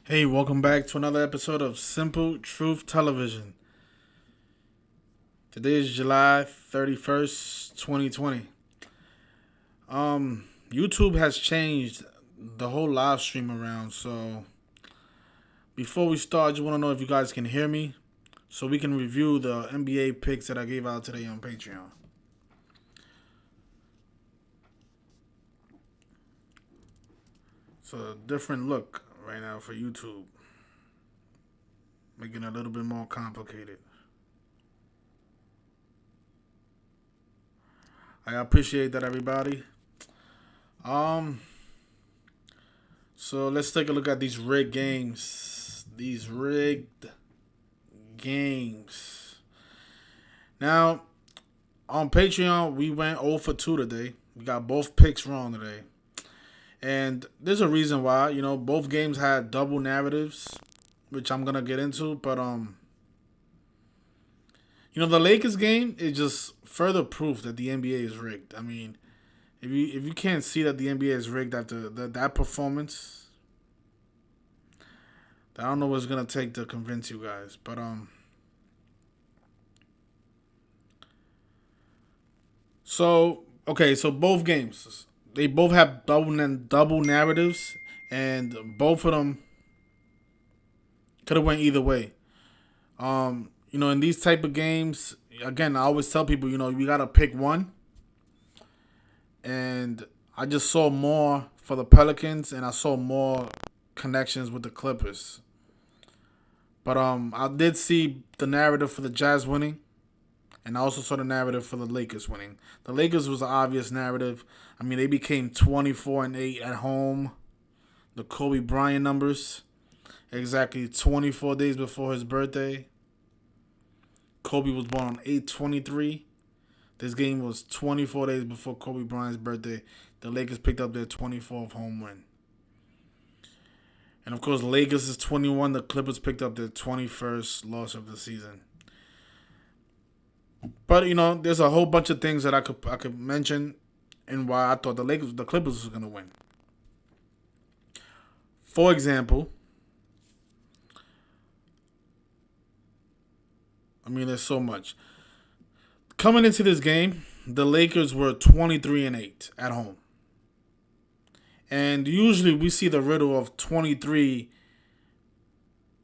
Hey, welcome back to another episode of Simple Truth Television. Today is July 31st, 2020. YouTube has changed the whole live stream around, so before we start, I just want to know if you guys can hear me so we can review the NBA picks that I gave out today on Patreon. It's a different look right now for YouTube, making it a little bit more complicated. I appreciate that, everybody. Um, so let's take a look at these rigged games. These rigged games. Now, on Patreon, we went 0 for 2 today. We got both picks wrong today. And there's a reason why. Both games had double narratives, which I'm going to get into. But, the Lakers game is just further proof that the NBA is rigged. I mean, if you can't see that the NBA is rigged after that performance, I don't know what it's gonna take to convince you guys. But so both games, they both have double narratives, and both of them could have went either way. In these type of games, again, I always tell people, you gotta pick one. And I just saw more for the Pelicans, and I saw more connections with the Clippers. But I did see the narrative for the Jazz winning, and I also saw the narrative for the Lakers winning. The Lakers was an obvious narrative. I mean, they became 24-8 at home. The Kobe Bryant numbers, exactly 24 days before his birthday. Kobe was born on 8/23. This game was 24 days before Kobe Bryant's birthday. The Lakers picked up their 24th home win. And of course, Lakers is 21. The Clippers picked up their 21st loss of the season. But there's a whole bunch of things that I could mention and why I thought the Clippers was gonna win. For example, there's so much. Coming into this game, the Lakers were 23-8 at home. And usually we see the riddle of 23-9.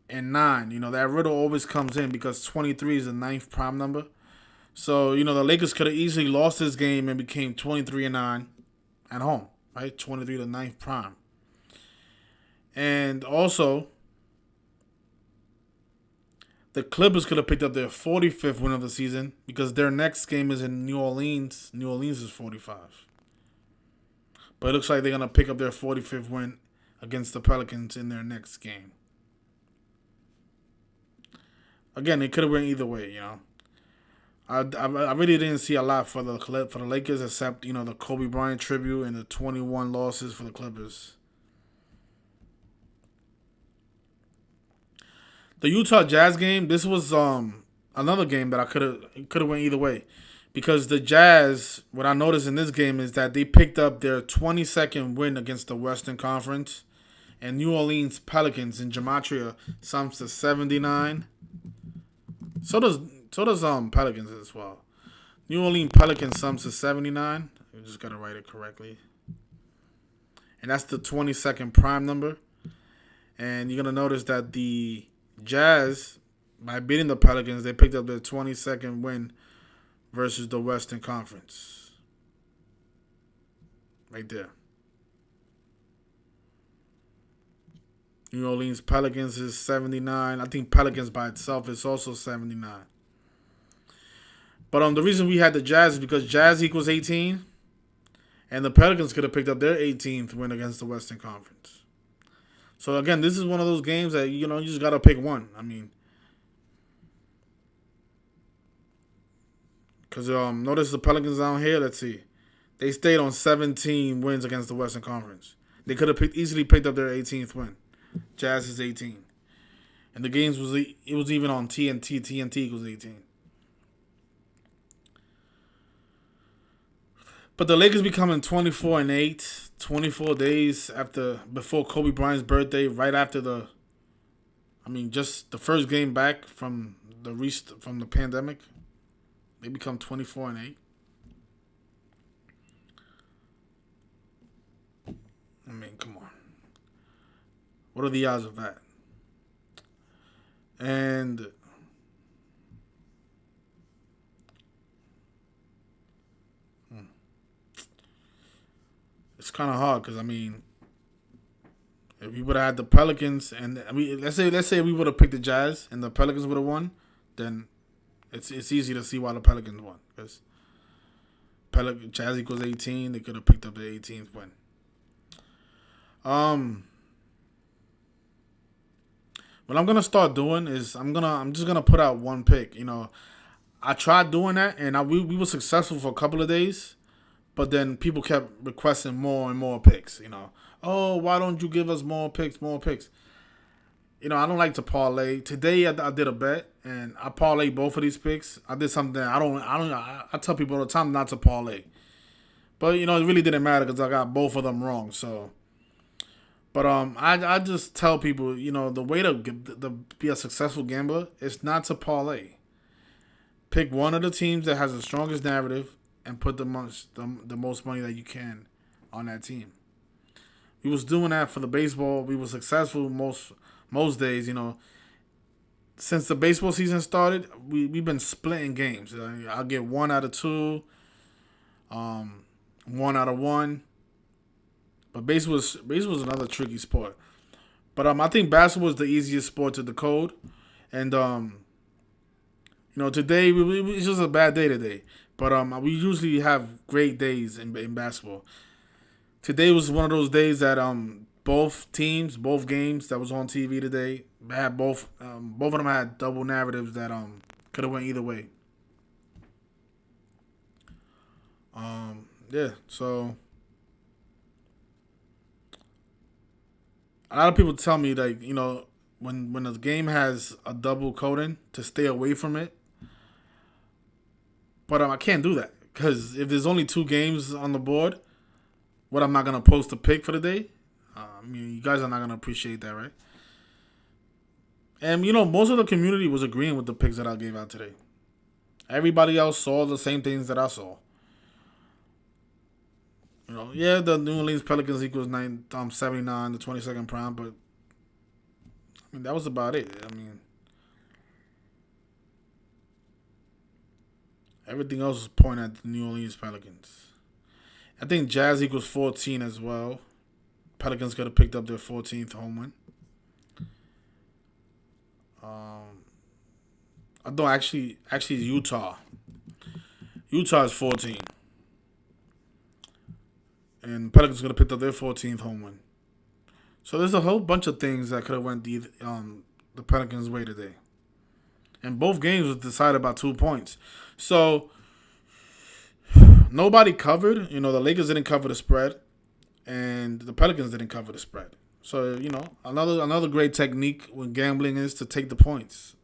That riddle always comes in because 23 is the ninth prime number. So, the Lakers could have easily lost this game and became 23-9 at home, right? 23 to ninth prime. And also, the Clippers could have picked up their 45th win of the season because their next game is in New Orleans. New Orleans is 45. But it looks like they're going to pick up their 45th win against the Pelicans in their next game. Again, it could have went either way, I really didn't see a lot for the Lakers except, the Kobe Bryant tribute and the 21 losses for the Clippers. The Utah Jazz game, this was another game that I could have went either way. Because the Jazz, what I noticed in this game is that they picked up their 22nd win against the Western Conference. And New Orleans Pelicans in Gematria sums to 79. So does Pelicans as well. New Orleans Pelicans sums to 79. You just got to write it correctly. And that's the 22nd prime number. And you're going to notice that the Jazz, by beating the Pelicans, they picked up their 22nd win versus the Western Conference. Right there. New Orleans Pelicans is 79. I think Pelicans by itself is also 79. But the reason we had the Jazz is because Jazz equals 18. And the Pelicans could have picked up their 18th win against the Western Conference. So, again, this is one of those games that, you just got to pick one. Because notice the Pelicans down here. Let's see. They stayed on 17 wins against the Western Conference. They could have easily picked up their 18th win. Jazz is 18. And the games was even on TNT. TNT equals 18. But the Lakers becoming 24-8, 24 days before Kobe Bryant's birthday, right after the just the first game back from from the pandemic, they become 24-8. Come on. What are the odds of that? And it's kind of hard because if we would have had the Pelicans and let's say we would have picked the Jazz and the Pelicans would have won, then it's easy to see why the Pelicans won because Jazz equals 18. They could have picked up the 18th win. What I'm gonna start doing is I'm just gonna put out one pick. I tried doing that and we were successful for a couple of days, but then people kept requesting more and more picks. Oh, why don't you give us more picks, more picks? I don't like to parlay. Today I did a bet and I parlayed both of these picks. I did something I tell people all the time not to parlay, but it really didn't matter because I got both of them wrong. So. But I just tell people, the way to be a successful gambler is not to parlay. Pick one of the teams that has the strongest narrative and put the most money that you can on that team. We was doing that for the baseball. We were successful most days. Since the baseball season started, we've been splitting games. I'll get 1 out of 2, 1 out of 1. But baseball was another tricky sport. But I think basketball is the easiest sport to decode. And today it's just a bad day today. But we usually have great days in basketball. Today was one of those days that both teams, both games that was on TV today had both of them had double narratives that could have went either way. So. A lot of people tell me when a game has a double coding to stay away from it, but I can't do that because if there's only 2 games on the board, what am I gonna post a pick for the day? You guys are not gonna appreciate that, right? And most of the community was agreeing with the picks that I gave out today. Everybody else saw the same things that I saw. The New Orleans Pelicans equals 79, the 22nd prime, but that was about it. Everything else was pointing at the New Orleans Pelicans. I think Jazz equals 14 as well. Pelicans could have picked up their 14th home win. I don't actually Utah. Utah is 14. And Pelicans could have picked up their 14th home win. So there's a whole bunch of things that could have went the Pelicans' way today. And both games was decided by 2 points. So nobody covered. The Lakers didn't cover the spread. And the Pelicans didn't cover the spread. So, another great technique when gambling is to take the points.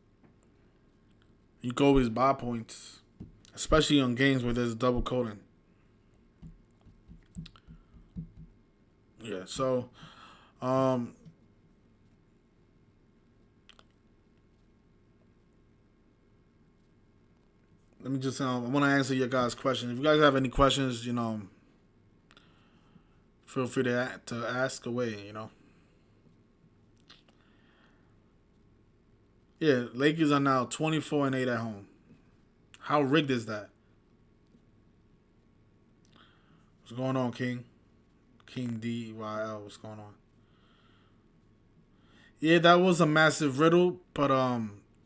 You can always buy points. Especially on games where there's double coding. Yeah, so let me just I want to answer your guys' questions. If you guys have any questions, feel free to ask away, Yeah, Lakers are now 24-8 at home. How rigged is that? What's going on, King? King DYL, what's going on? Yeah, that was a massive riddle, but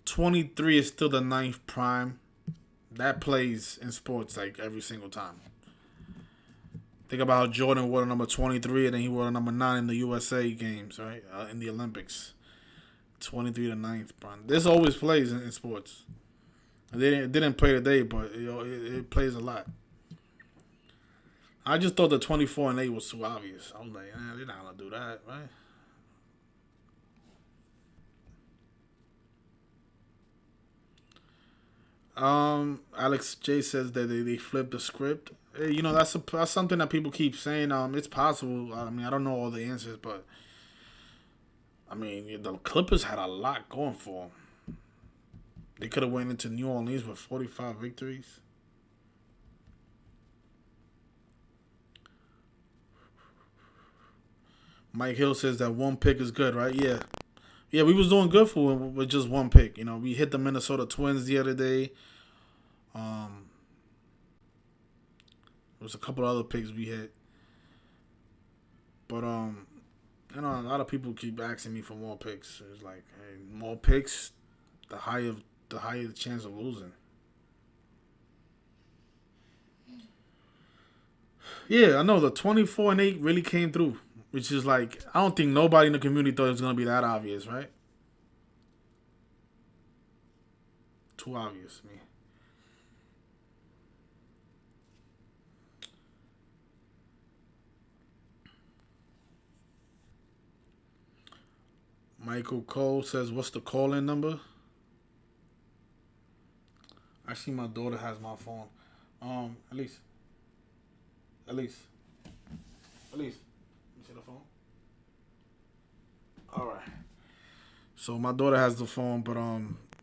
23 is still the 9th prime. That plays in sports every single time. Think about how Jordan wore number 23 and then he wore number 9 in the USA games, right? In the Olympics. 23 to 9th prime. This always plays in sports. It didn't play today, but it plays a lot. I just thought the 24-8 was too obvious. I was like, they're not gonna do that, right? Alex J says that they flipped the script. Hey, that's something that people keep saying. It's possible. I don't know all the answers, but I mean, the Clippers had a lot going for them. They could have went into New Orleans with 45 victories. Mike Hill says that one pick is good, right? Yeah. Yeah, we was doing good for with just one pick. You know, we hit the Minnesota Twins the other day. There was a couple other picks we hit. But you know, a lot of people keep asking me for more picks. It's like, hey, more picks, the higher the chance of losing. Yeah, I know the 24-8 really came through, which is like I don't think nobody in the community thought it was gonna be that obvious, right? Too obvious to me. Michael Cole says, "What's the call-in number?" Actually, my daughter has my phone. Elise, Elise, Elise, you see the phone? All right. So my daughter has the phone, but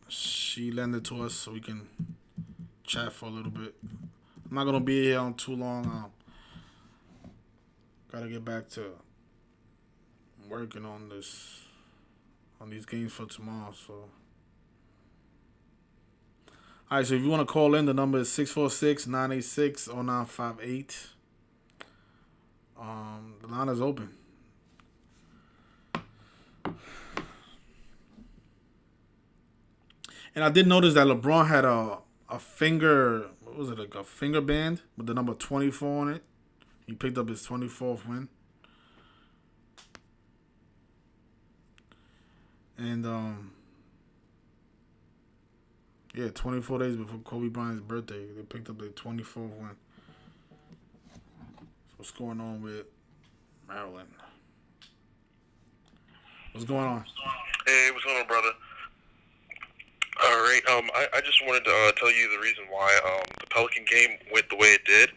she lent it to us so we can chat for a little bit. I'm not gonna be here on too long. Gotta get back to working on these games for tomorrow. So, all right. So if you want to call in, the number is 646-986-0958. The line is open. And I did notice that LeBron had a finger. What was it, like a finger band with the number 24 on it? He picked up his 24th win. And yeah, 24 days before Kobe Bryant's birthday, they picked up their 24th win. So what's going on with Maryland? What's going on? Hey, what's going on, brother? All right. I just wanted to tell you the reason why the Pelican game went the way it did.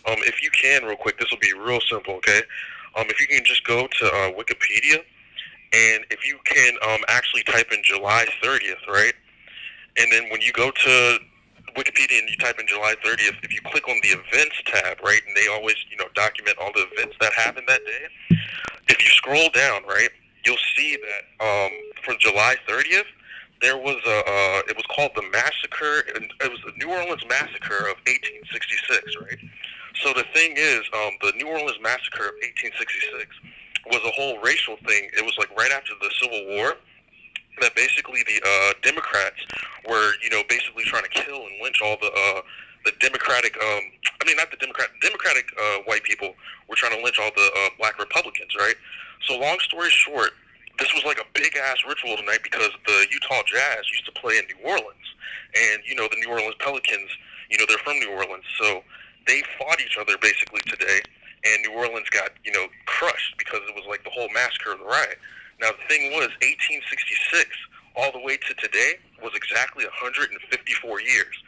If you can, real quick, this will be real simple, okay? If you can just go to Wikipedia, and if you can actually type in July 30th, right? And then when you go to Wikipedia and you type in July 30th, if you click on the events tab, right, and they always, document all the events that happened that day. If you scroll down, right, you'll see that for July 30th, there was it was called the Massacre, and it was the New Orleans Massacre of 1866, right? So the thing is, the New Orleans Massacre of 1866 was a whole racial thing. It was like right after the Civil War that basically the Democrats were, basically trying to kill and lynch all the Democratic, not the Democratic white people were trying to lynch all the black Republicans, right? So long story short, this was like a big-ass ritual tonight because the Utah Jazz used to play in New Orleans. And, the New Orleans Pelicans, they're from New Orleans. So they fought each other basically today. And New Orleans got, crushed because it was like the whole massacre of the riot. Now, the thing was, 1866 all the way to today was exactly 154 years.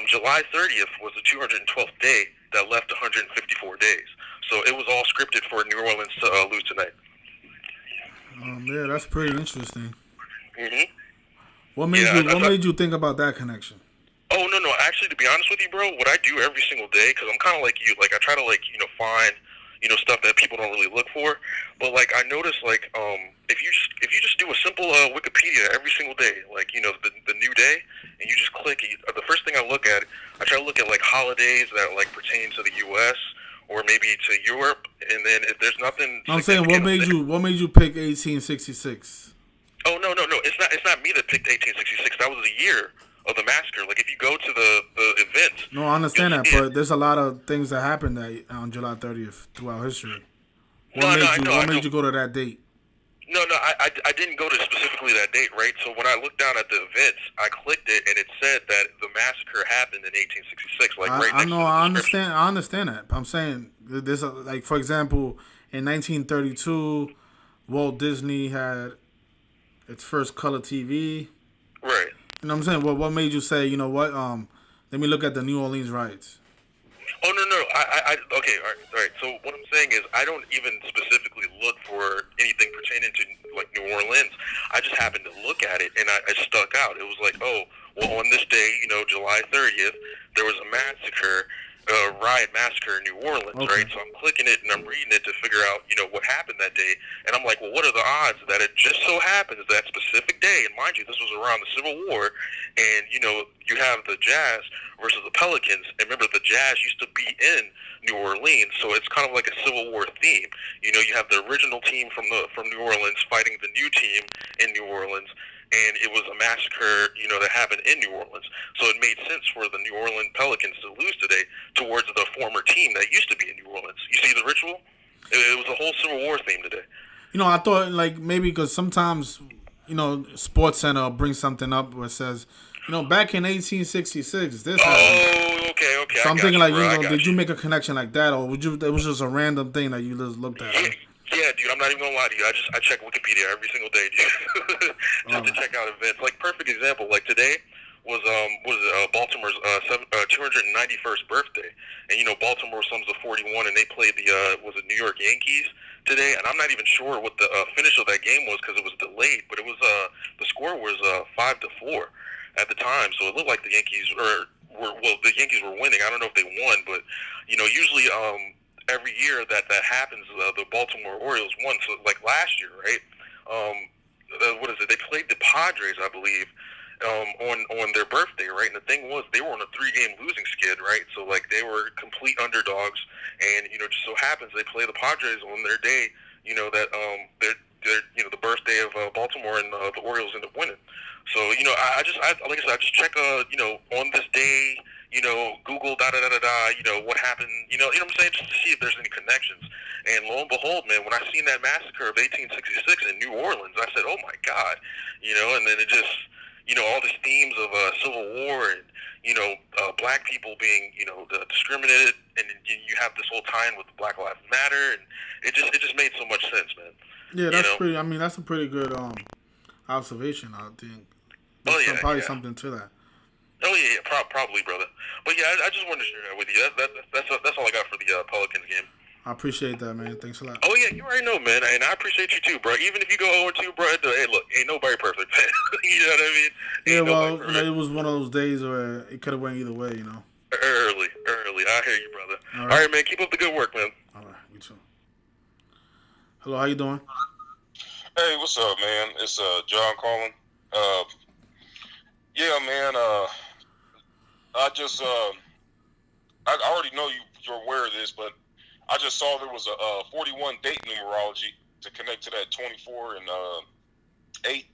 July 30th was the 212th day that left 154 days. So it was all scripted for New Orleans to lose tonight. Yeah, that's pretty interesting. Mm-hmm. What made you think about that connection? Oh, no. Actually, to be honest with you, bro, what I do every single day, because I'm kind of like you, like I try to find, stuff that people don't really look for. But like I notice, like if you just do a simple Wikipedia every single day, like the new day, and you just click, the first thing I look at, I try to look at like holidays that like pertain to the U.S. or maybe to Europe, and then if there's nothing, I'm saying, what made you pick 1866? Oh no, it's not me that picked 1866. That was the year of the massacre. Like if you go to the events. No, I understand that, but there's a lot of things that happened on July 30th throughout history. What made you go to that date? No, I didn't go to specifically that date, right? So when I looked down at the events, I clicked it, and it said that the massacre happened in 1866. Like right next to the description. I understand that. I'm saying there's like, for example, in 1932, Walt Disney had its first color TV. Right. You know what I'm saying? What made you say, you know what? Let me look at the New Orleans riots. Oh no! Okay, all right. So what I'm saying is, I don't even specifically look for anything pertaining to like New Orleans. I just happened to look at it, and I stuck out. It was like, oh, well, on this day, July 30th, there was a massacre, riot massacre in New Orleans, right? So I'm clicking it and I'm reading it to figure out, what happened that day. And I'm like, well, what are the odds that it just so happens that specific day, and mind you, this was around the Civil War, and, you have the Jazz versus the Pelicans. And remember, the Jazz used to be in New Orleans, so it's kind of like a Civil War theme. You have the original team from New Orleans fighting the new team in New Orleans, and it was a massacre, that happened in New Orleans. So it made sense for the New Orleans Pelicans to lose today towards the former team that used to be in New Orleans. You see the ritual? It was a whole Civil War theme today. I thought like maybe because sometimes, Sports Center will bring something up where it says, back in 1866, this happened. Oh, okay. So I'm thinking did you make a connection like that, or it was just a random thing that you just looked at? Yeah, dude, I'm not even gonna lie to you. I check Wikipedia every single day, dude, just to check out events. Like, perfect example. Like today was Baltimore's 291st birthday, and Baltimore sums to 41, and they played the New York Yankees today, and I'm not even sure what the finish of that game was because it was delayed, but it was the score was 5-4 at the time, so it looked like the Yankees the Yankees were winning. I don't know if they won, but usually every year that happens, the Baltimore Orioles won. So like last year, right? What is it? They played the Padres, I believe, on their birthday, right? And the thing was, they were on a 3-game losing skid, right? So like they were complete underdogs, and just so happens they play the Padres on their day. That they're the birthday of Baltimore, and the Orioles end up winning. So I just check on this day. Google what happened, what I'm saying, just to see if there's any connections. And lo and behold, man, when I seen that massacre of 1866 in New Orleans, I said, oh my God, and then it just, all these themes of Civil War and, black people being, discriminated, and you have this whole tie-in with Black Lives Matter, and it just made so much sense, man. Yeah, that's a pretty good observation, I think. There's probably something to that. Oh yeah, probably, brother. But yeah, I just wanted to share that with you. That's all I got for the Pelicans game. I appreciate that, man. Thanks a lot. Oh yeah, you already know, man, and I appreciate you too, bro. Even if you go 0-2, bro, hey, look, ain't nobody perfect, man. You know what I mean? It was one of those days where it could have went either way, Early. I hear you, brother. All right, man. Keep up the good work, man. All right, you too. Hello, how you doing? Hey, what's up, man? It's John calling. Yeah, man. I already know you're aware of this, but I just saw there was a 41 date numerology to connect to that 24 and 8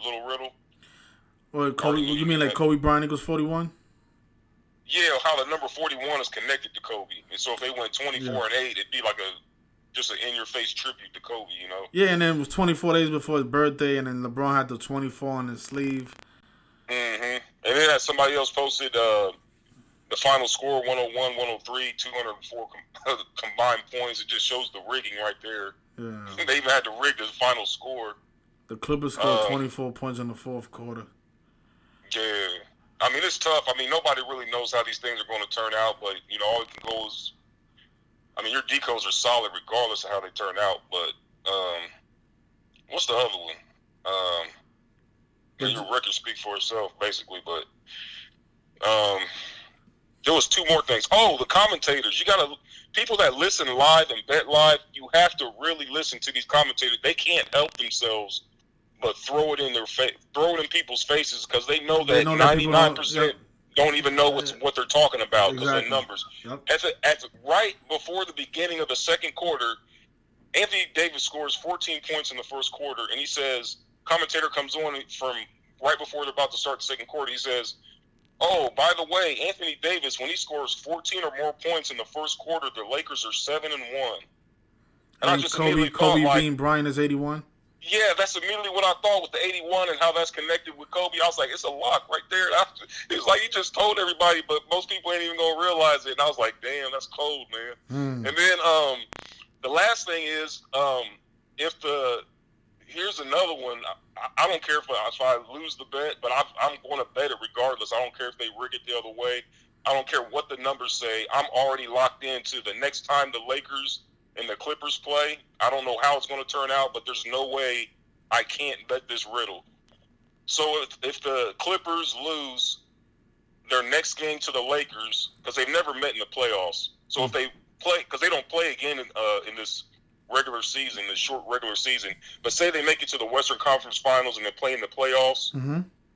little riddle. Well, Kobe, you mean like Kobe Bryant equals 41? Yeah, how the number 41 is connected to Kobe. And so if they went 24 and 8, it'd be like just an in-your-face tribute to Kobe, Yeah, and then it was 24 days before his birthday, and then LeBron had the 24 on his sleeve. Mm-hmm. And then somebody else posted the final score, 101, 103, 204 combined points. It just shows the rigging right there. Yeah. They even had to rig the final score. The Clippers scored 24 points in the fourth quarter. Yeah. I mean, it's tough. I mean, nobody really knows how these things are going to turn out, but, all you can go is, your decodes are solid regardless of how they turn out, but what's the other one? Your record speaks for itself, basically, but there was 2 more things. Oh, the commentators. People that listen live and bet live, you have to really listen to these commentators. They can't help themselves but throw it in people's faces because they know that 99% don't even know what they're talking about because of the numbers. Yep. Right before the beginning of the second quarter, Anthony Davis scores 14 points in the first quarter, and he says, commentator comes on from right before they're about to start the second quarter, he says, oh, by the way, Anthony Davis, when he scores 14 or more points in the first quarter, the Lakers are 7-1. And I just Kobe being Bryant is 81? Yeah, that's immediately what I thought with the 81 and how that's connected with Kobe. I was like, it's a lock right there. It was like he just told everybody, but most people ain't even going to realize it. And I was like, damn, that's cold, man. And then the last thing is, here's another one. I don't care if I lose the bet, but I'm going to bet it regardless. I don't care if they rig it the other way. I don't care what the numbers say. I'm already locked into the next time the Lakers and the Clippers play, I don't know how it's going to turn out, but there's no way I can't bet this riddle. So if the Clippers lose their next game to the Lakers, because they've never met in the playoffs, so if they play, because they don't play again in this regular season, this short regular season, but say they make it to the Western Conference Finals and they play in the playoffs,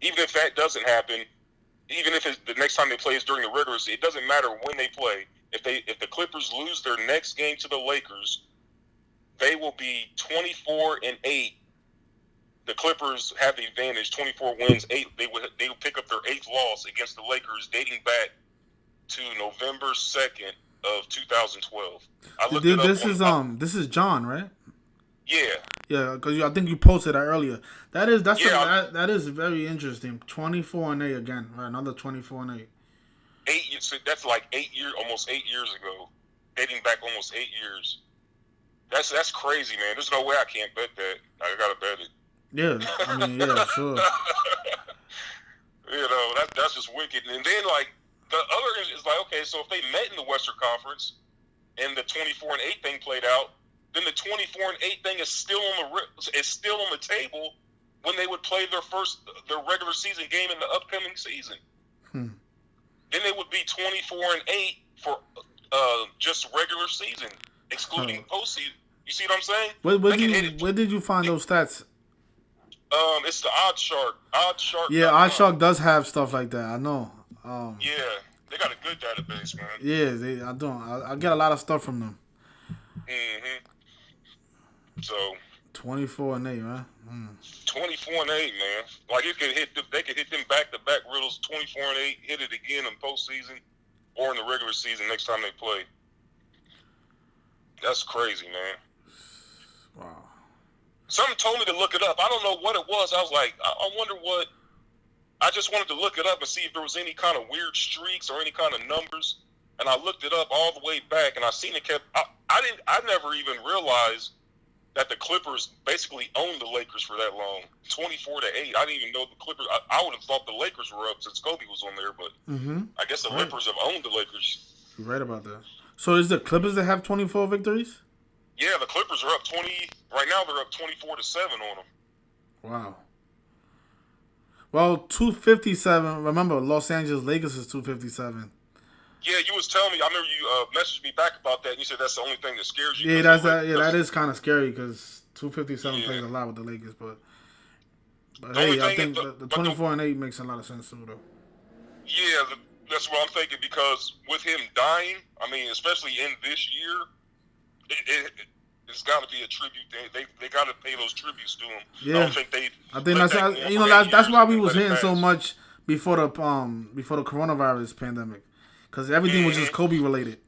even if that doesn't happen, even if the next time they play is during the regular season, it doesn't matter when they play. If the Clippers lose their next game to the Lakers, they will be 24-8. The Clippers have the advantage, 24 wins, 8. They will pick up their 8th loss against the Lakers, dating back to November 2nd of 2012. This is John, right? Yeah. Yeah, because I think you posted that earlier. That is very interesting. 24-8 again, right? Another 24-8. 8 years. That's like 8 years, almost 8 years ago, dating back almost 8 years. That's crazy, man. There's no way I can't bet that. I gotta bet it. Yeah, I mean, yeah, sure. You know, that's just wicked. And then like the other is like, okay, so if they met in the Western Conference and the 24-8 thing played out, then the 24-8 thing is still on the table when they would play their regular season game in the upcoming season. Then they would be 24-8 for just regular season, excluding postseason. You see what I'm saying? Where did you find those stats? It's the Odd Shark. Yeah, Odd Shark does have stuff like that. I know. Yeah, they got a good database, man. Yeah, I don't. I get a lot of stuff from them. So 24-8, man. 24-8, man. Like they could hit them back-to-back riddles. 24-8, hit it again in postseason or in the regular season next time they play. That's crazy, man. Wow. Something told me to look it up. I don't know what it was. I was like, I wonder what. I just wanted to look it up and see if there was any kind of weird streaks or any kind of numbers. And I looked it up all the way back, and I seen it kept. I never even realized that the Clippers basically owned the Lakers for that long, 24-8. I didn't even know the Clippers. I would have thought the Lakers were up since Kobe was on there, but I guess the Clippers have owned the Lakers. You're right about that. So is the Clippers that have 24 victories? Yeah, the Clippers are up 20. Right now, they're up 24-7 on them. Wow. Well, 257. Remember, Los Angeles Lakers is 257. Yeah, you was telling me. I remember you messaged me back about that. And you said that's the only thing that scares you. Yeah, that is kind of scary because 257 plays a lot with the Lakers. But hey, I think the 24-8 makes a lot of sense too, though. Yeah, that's what I'm thinking because with him dying, I mean, especially in this year, it's got to be a tribute. They got to pay those tributes to him. Yeah, I think that's why we was hitting so much before the coronavirus pandemic. Because everything was just Kobe related.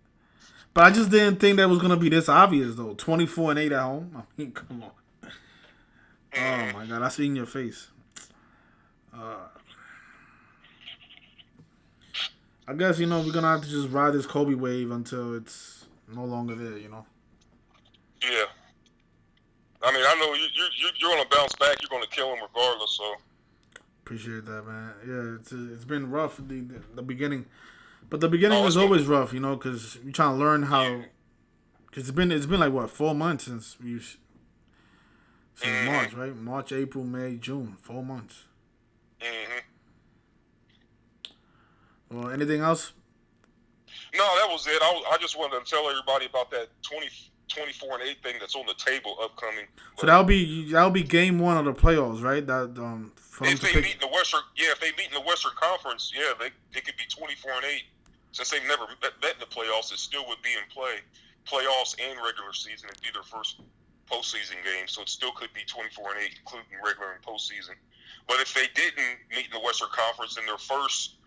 But I just didn't think that was going to be this obvious, though. 24-8 at home. I mean, come on. Oh, my God. I see in your face. I guess, we're going to have to just ride this Kobe wave until it's no longer there, Yeah. I mean, I know you're going to bounce back. You're going to kill him regardless, so. Appreciate that, man. Yeah, it's been rough, the beginning. But the beginning was always rough, because you're trying to learn how. Because it's been like what 4 months since March, right? March, April, May, June, 4 months. Well, anything else? No, that was it. I just wanted to tell everybody about that 24-8 thing that's on the table upcoming. So that'll be game 1 of the playoffs, right? That if they meet in the Western Conference, it could be 24-8. Since they've never met in the playoffs, it still would be in play. Playoffs and regular season, it'd be their first postseason game, so it still could be 24-8, including regular and postseason. But if they didn't meet in the Western Conference in their first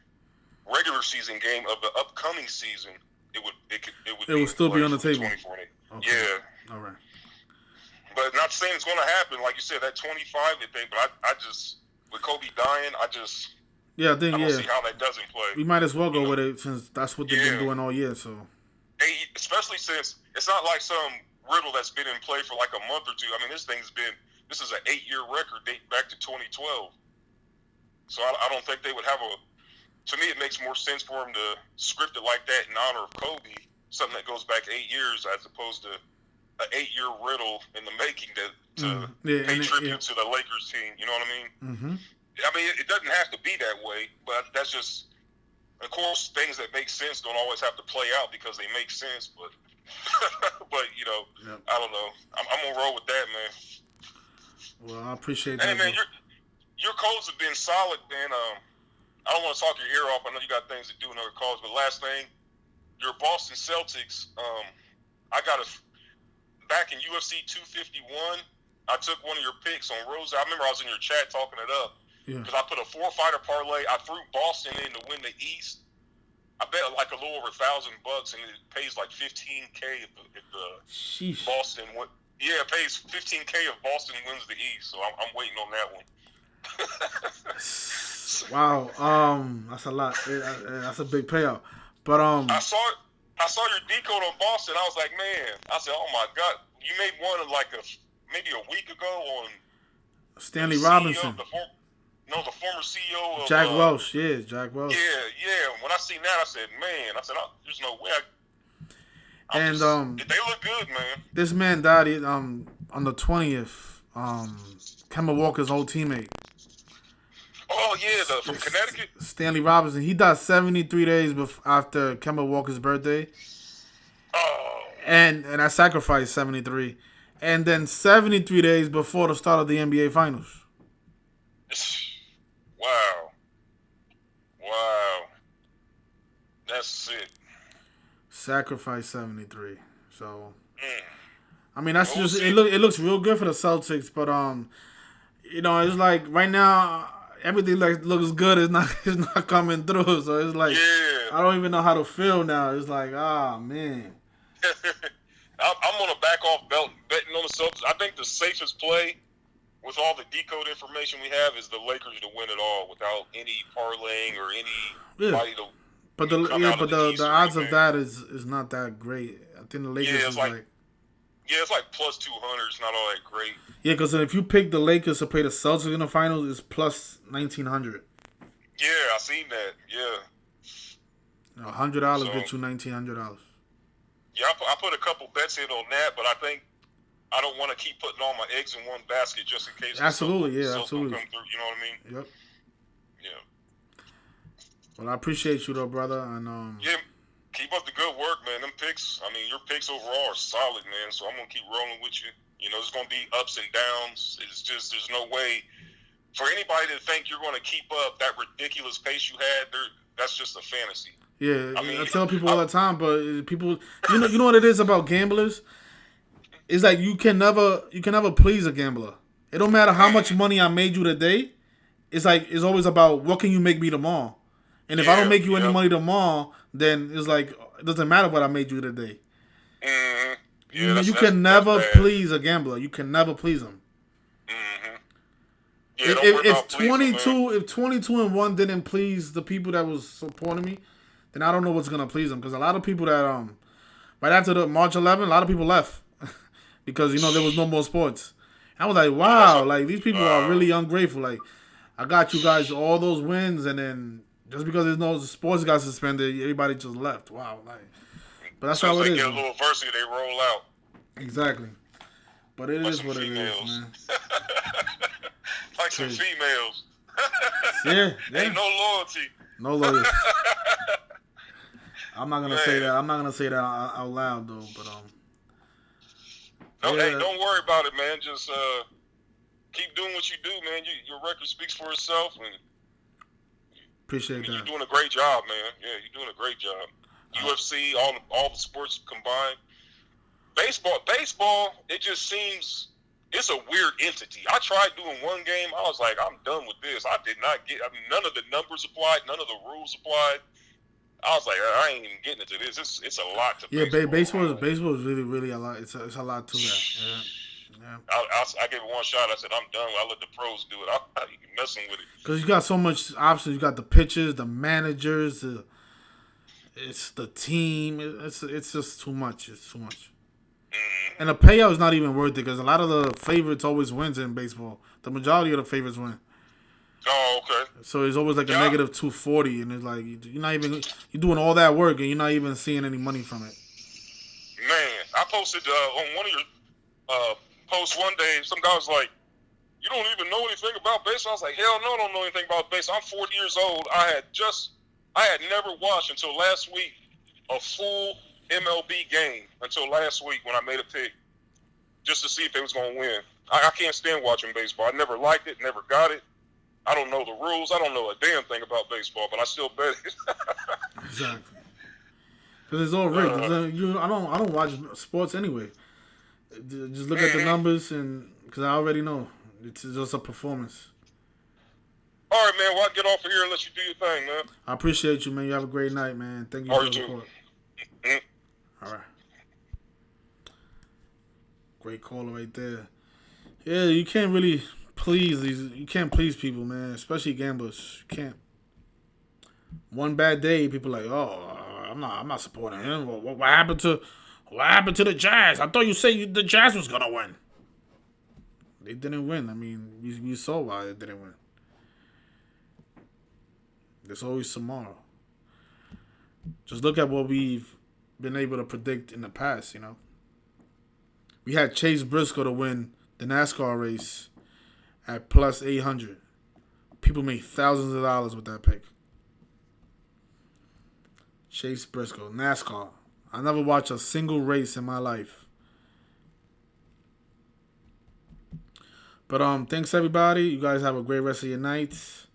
regular season game of the upcoming season, it would still be on the table. 24-8. Okay. Yeah. All right. But not saying it's going to happen, like you said, that 25 thing. But I just with Kobe dying, I don't see how that doesn't play. We might as well go with it since that's what they've been doing all year. So, especially since it's not like some riddle that's been in play for like a month or two. I mean, this is an 8-year record dating back to 2012. So I don't think they would have to me, it makes more sense for them to script it like that in honor of Kobe, something that goes back 8 years as opposed to an 8-year riddle in the making to pay and tribute to the Lakers team. You know what I mean? Mm-hmm. I mean, it doesn't have to be that way, but that's just, of course, things that make sense don't always have to play out because they make sense. But, but you know, Yep. I don't know. I'm gonna roll with that, man. Well, I appreciate Hey, that. man, your calls have been solid, man. I don't want to talk your ear off. I know you got things to do in other calls, but last thing, your Boston Celtics. I got back in UFC 251. I took one of your picks on Rose. I remember I was in your chat talking it up because I put a 4-fighter parlay. I threw Boston in to win the East. I bet like a little over $1,000, and it pays like $15K if the Boston win. Yeah, it pays $15K if Boston wins the East. So I'm waiting on that one. Wow, that's a lot. That's a big payout. But I saw your decode on Boston. I was like, man. I said, oh my God, you made one like maybe a week ago on Stanley Robinson. the former CEO of Jack Welch. Yeah, Jack Welch. Yeah. When I seen that, I said, man. There's no way. They look good, man. This man died on the 20th. Kemba Walker's old teammate. Oh yeah, from Connecticut. Stanley Robinson. He died 73 days after Kemba Walker's birthday. Oh. And I sacrificed 73. And then 73 days before the start of the NBA Finals. Wow. That's it. Sacrifice 73. So, I mean, that's just it. Looks real good for the Celtics, but you know, it's like right now everything looks good. It's not coming through. So it's like I don't even know how to feel now. It's like man. I'm gonna back off betting on the Celtics. I think the safest play with all the decode information we have is the Lakers to win it all without any parlaying or anybody to. But the odds of that is not that great. I think the Lakers is like it's like plus 200. It's not all that great. Yeah, because if you pick the Lakers to play the Celtics in the finals, it's plus 1,900. Yeah, I seen that. Yeah. $100 gets you $1,900. Yeah, I put a couple bets in on that, but I think I don't want to keep putting all my eggs in one basket just in case. Absolutely, absolutely. Come through, you know what I mean? Yep. Yeah. Well, I appreciate you though, brother, and yeah, keep up the good work, man. Them picks, I mean, your picks overall are solid, man. So I'm gonna keep rolling with you. You know, there's gonna be ups and downs. It's just there's no way for anybody to think you're gonna keep up that ridiculous pace you had. That's just a fantasy. Yeah, I tell people all the time, but people, you know what it is about gamblers. It's like you can never please a gambler. It don't matter how much money I made you today. It's like it's always about what can you make me tomorrow. And if I don't make you any money tomorrow, then it's like it doesn't matter what I made you today. Mm-hmm. Yeah, you can never please a gambler. You can never please them. Mm-hmm. Yeah, if 22-1 didn't please the people that was supporting me, then I don't know what's gonna please them. Because a lot of people that right after the March 11, a lot of people left because there was no more sports. I was like, wow, like these people are really ungrateful. Like I got you guys all those wins, and then just because there's no sports got suspended, everybody just left. Wow, like, but that's how it is. Get a little adversity, they roll out. Exactly, but it is what females. It is, man. Like some females. Yeah. Ain't no loyalty. No loyalty. I'm not gonna say that. I'm not gonna say that out loud though. But Hey, don't worry about it, man. Just keep doing what you do, man. Your record speaks for itself, and appreciate that. You're doing a great job, man. Yeah, you're doing a great job. UFC, all the sports combined. Baseball, it just seems it's a weird entity. I tried doing one game. I was like, I'm done with this. I did not get. I mean, none of the numbers applied. None of the rules applied. I was like, I ain't even getting into this. It's a lot to baseball. Baseball is really, really a lot. It's a lot to that. Yeah. I gave it one shot. I said, I'm done. I let the pros do it. I'm not even messing with it. Because you got so much options. You got the pitchers, the managers, it's the team. It's just too much. It's too much. Mm-hmm. And the payout is not even worth it because a lot of the favorites always wins in baseball. The majority of the favorites win. Oh, okay. So it's always like a negative 240, and it's like you're doing all that work and you're not even seeing any money from it. Man, I posted on one of your posts one day. Some guy was like, "You don't even know anything about baseball." I was like, "Hell no, I don't know anything about baseball. I'm 40 years old. I had never watched until last week a full MLB game until last week when I made a pick just to see if they was going to win. I can't stand watching baseball. I never liked it, never got it. I don't know the rules. I don't know a damn thing about baseball, but I still bet it." Exactly. Because it's all rigged. I don't watch sports anyway. Just look at the numbers, and because I already know it's just a performance. All right, man. Well, I'll get off of here and let you do your thing, man. I appreciate you, man. You have a great night, man. Thank you All for right, the too. support. All right. Great caller right there. Yeah, you can't really please these. You can't please people, man. Especially gamblers. You can't. One bad day, people like, oh, I'm not supporting him. What happened to the Jazz? I thought you said the Jazz was gonna win. They didn't win. I mean, we saw why they didn't win. There's always tomorrow. Just look at what we've been able to predict in the past, you know. We had Chase Briscoe to win the NASCAR race at plus 800. People made thousands of dollars with that pick. Chase Briscoe, NASCAR. I never watched a single race in my life. But thanks everybody. You guys have a great rest of your nights.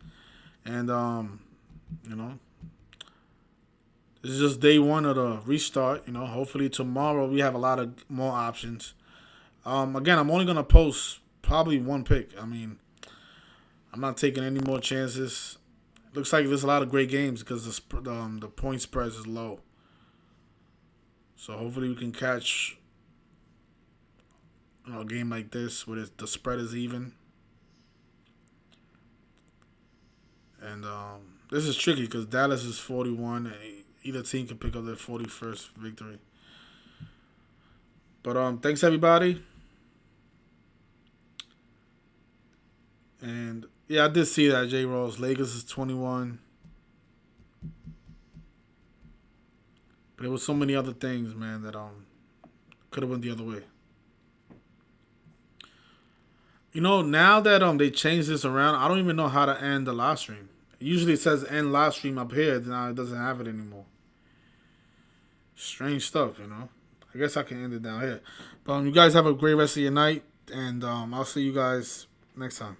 And you know, this is just day one of the restart. You know, hopefully tomorrow we have a lot of more options. Again, I'm only gonna post probably one pick. I mean, I'm not taking any more chances. Looks like there's a lot of great games because the point spread is low. So hopefully we can catch a game like this where the spread is even. And this is tricky because Dallas is 41. And either team can pick up their 41st victory. But thanks everybody. And yeah, I did see that J. Rose. Lakers is 21. But there was so many other things, man, that could have went the other way. You know, now that they changed this around, I don't even know how to end the live stream. Usually it says end live stream up here, now it doesn't have it anymore. Strange stuff, you know. I guess I can end it down here. But you guys have a great rest of your night, and I'll see you guys next time.